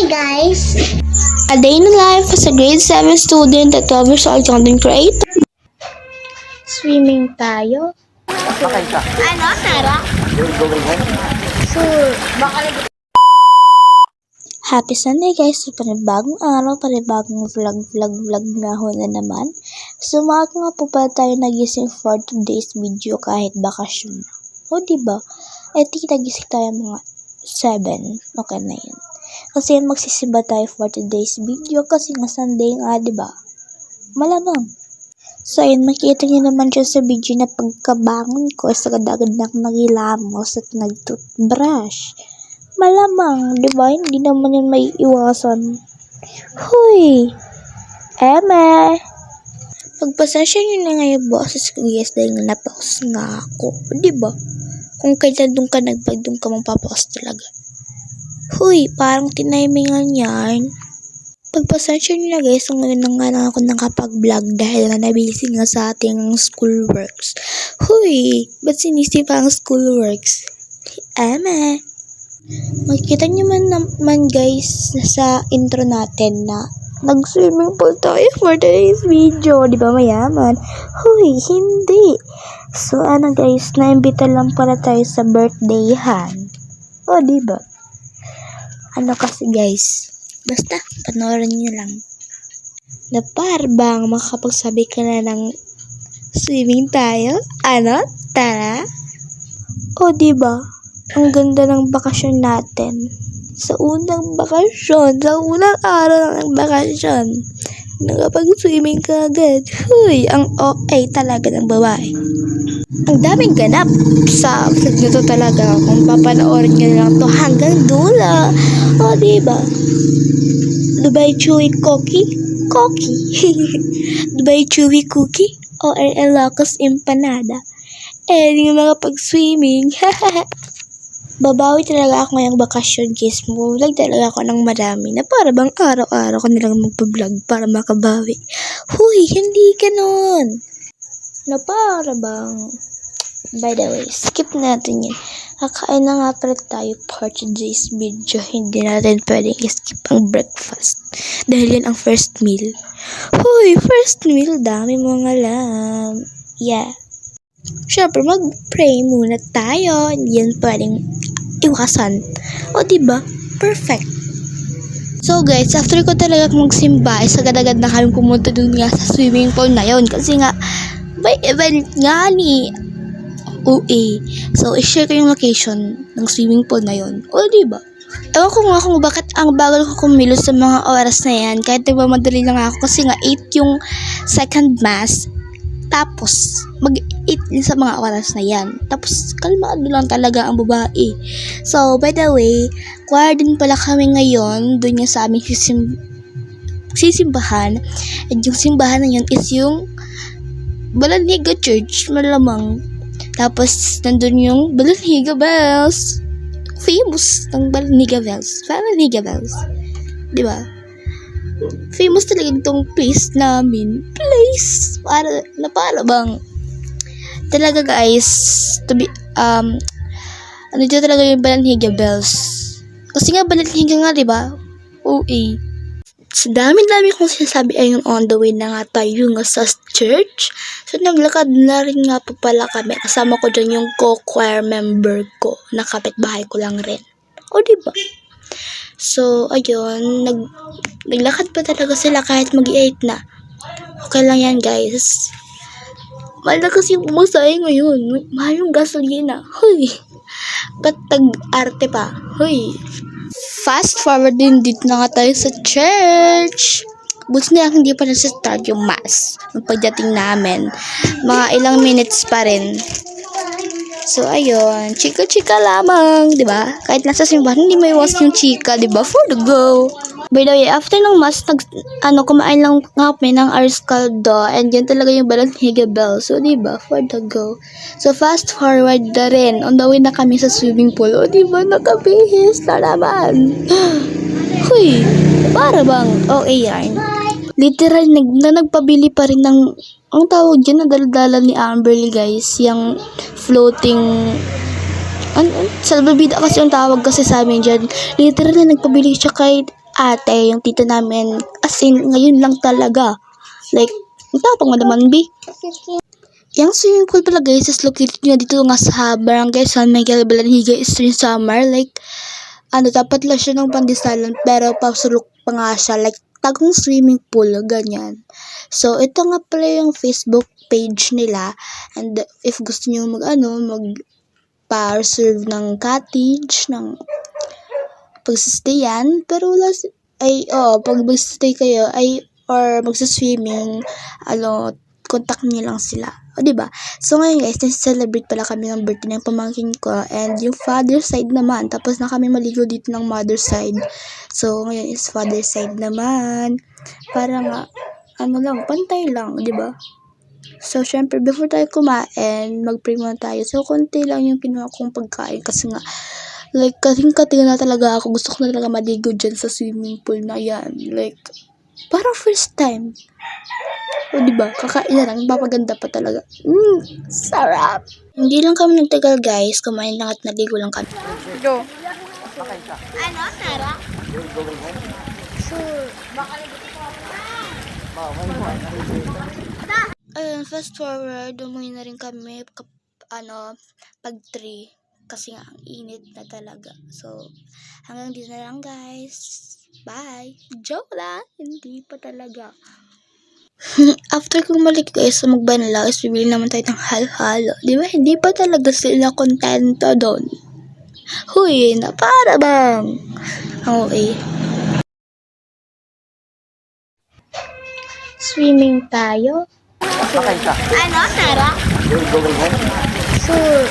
guys. A day in the life as a grade 7 student at 12 years old content creator. Swimming tayo. Ano, Tara? Sure. Happy Sunday guys! So, panibagong araw, panibagong vlog na ho na naman. So, maaga nga po pala tayo nagising for today's video kahit bakasyon. O, diba? Eh, nagising tayo mga 7. Okay na yun. Kasi yan magsisimba tayo for today's video kasi nga Sunday nga, diba? Malamang. So, ayun, makita niyo naman dyan sa video na pagkabangon ko, sagad-agad na akong nagilamos at nag-toothbrush. Malamang, diba? Hindi naman yun may iwasan. Huy! Eme! Pagpasensya nyo na ngayon, boses ko, yes, dahil nga napaus nga ako. Diba? Kung kailan doon ka nagpag, doon ka mapapaus talaga. Huy, parang tinimingan yan. Pagpasensya nyo na guys, ngayon na nga lang ako nakapag-vlog dahil nga nabisi nga sa ating schoolworks. Huy, ba't sinisipa ang schoolworks? Eme! Makikita nyo naman guys sa intro natin na nag-swimming pool tayo for today's video. Di ba mayaman? Huy, hindi. So ano guys, naimbita lang pala tayo sa birthday-han. O di ba? Ano kasi guys, basta panoorin nyo lang. Na bang makakapagsabi ka na ng swimming tayo? Ano? Tara? O di ba? Ang ganda ng bakasyon natin. Sa unang bakasyon, sa unang araw ng bakasyon, nakapag-swimming ka agad. Huy, ang OA talaga ng babae. Ang daming ganap sa vlog na to talaga. Kung papanoorin nyo lang to hanggang dulo. O, diba? Dubai Chewy Cookie? Cookie. Dubai Chewy Cookie? ORL Locos Empanada. Eh, hindi nga makapag-swimming. Babawi talaga ako ngayong bakasyon guys. Mag-vlog talaga ako ng marami na para bang araw-araw ko nilang mag-vlog para makabawi. Huy, hindi ganon. Na para bang... By the way, skip natin yan. Kakain na nga pala tayo for today's video. Hindi natin pwedeng skip ang breakfast. Dahil yan ang first meal. Huy, first meal. Dami mga alam. Yeah. Siyempre, mag-pray muna tayo. Hindi yan pwedeng iwasan. O, diba? Perfect. So, guys, after ko talaga magsimba, agad-agad na kami pumunta dun nga sa swimming pool na yun. Kasi nga, may event nga ni OA. So, i-share ko yung location ng swimming pool na yun. O, diba? Ewan ko nga kung bakit ang bagal ko kumilos sa mga oras na yan. Kahit nagmamadali lang ako. Kasi nga, 8 yung second mass. Tapos, mag-eat din sa mga oras na yan. Tapos, kalmado lang talaga ang babae. So, by the way, choir din pala kami ngayon. Doon nga sa aming sisimbahan. At yung simbahan na yun is yung Balanhiga Church, malamang. Tapos, nandun yung Balanhiga Bells. Famous ng Balanhiga Bells. Balanhiga Bells. Diba? Famous talaga itong place namin. Para bang talaga guys, to be ano dito talaga yung Balanhiga Bells. Kasi nga Balanhiga nga, diba? OA. So, dami kong sinasabi ayun on the way na nga tayo nga sa church. So, naglakad na rin nga po pala kami. Kasama ko dyan yung co-choir member ko. Na kapitbahay ko lang rin. O, diba? So, ayun, naglakad pa talaga sila kahit mag-8 na. Okay lang yan, guys. Mahal na kasi yung pumasahe ngayon. Mahal yung gasolina. Huy. Ba't tag-arte pa? Huy. Fast forward din dito na nga tayo sa church. Buti na hindi pa nasa-start yung mass. Yung pagdating namin. Mga ilang minutes pa rin. So, ayun. Chika-chika lamang, di ba? Kahit nasa simbahan, hindi may iwas yung chika, di ba? For the go. By the way, after ng mass, kumain lang nga kami ng Ars Caldo. And yan talaga yung Balanhiga Bell. So, di ba? For the go. So, fast forward na rin. On the way na kami sa swimming pool. O, di ba? Nakabihis na naman. Huy. Para bang? Oh, yan. Literal, nagpabili pa rin ng, ang tawag dyan, nadaldala ni Amberly, guys. Yung floating, salbabida kasi yung tawag kasi sa amin dyan. Literal na nagpabili siya kay ate, yung tita namin, as in, ngayon lang talaga. Like, ang tapang mo naman, B. Yung swimming pool pala guys is located nga dito nga sa Barangay San Miguel, Balanhiga, Eastern Samar. Like, dapat lang siya ng pandesalan, pero pasulok pa nga siya. Like, tagong swimming pool, ganyan. So, ito nga pala yung Facebook page nila. And if gusto niyo mag-reserve ng cottage, ng pagsistayan, pero pag mag-stay kayo, or magsiswimming, contact niyo lang sila. O, diba? So, ngayon guys, nasa-celebrate pala kami ng birthday ng pamangkin ko, and yung father side naman, tapos na kami maligo dito ng mother side. So, ngayon is father side naman. Para nga, pantay lang, diba? So, syempre, before tayo kumain, mag-pray muna tayo. So, konti lang yung kinuha kong pagkain, kasi nga, like, kating-kating na talaga ako. Gusto ko na talaga maligo dyan sa swimming pool na yan. Like, parang first time. O, diba? Kakain na lang. Papaganda pa talaga. Sarap! Hindi lang kami nagtagal, guys. Kumain lang at naligo lang kami. Go. Ano, Sarah? Sure. Ayun, fast forward. Umuwi na rin kami pag 3. Kasi nga, ang init na talaga. So, hanggang dito na lang, guys. Bye! Joke lang! Hindi pa talaga. After kong malik guys, magbanlaw, is bibili naman tayo ng halo-halo. Di ba? Hindi pa talaga sila kontento doon. Huy, na para bang? Okay. Swimming tayo. Ano, Sarah? Sure.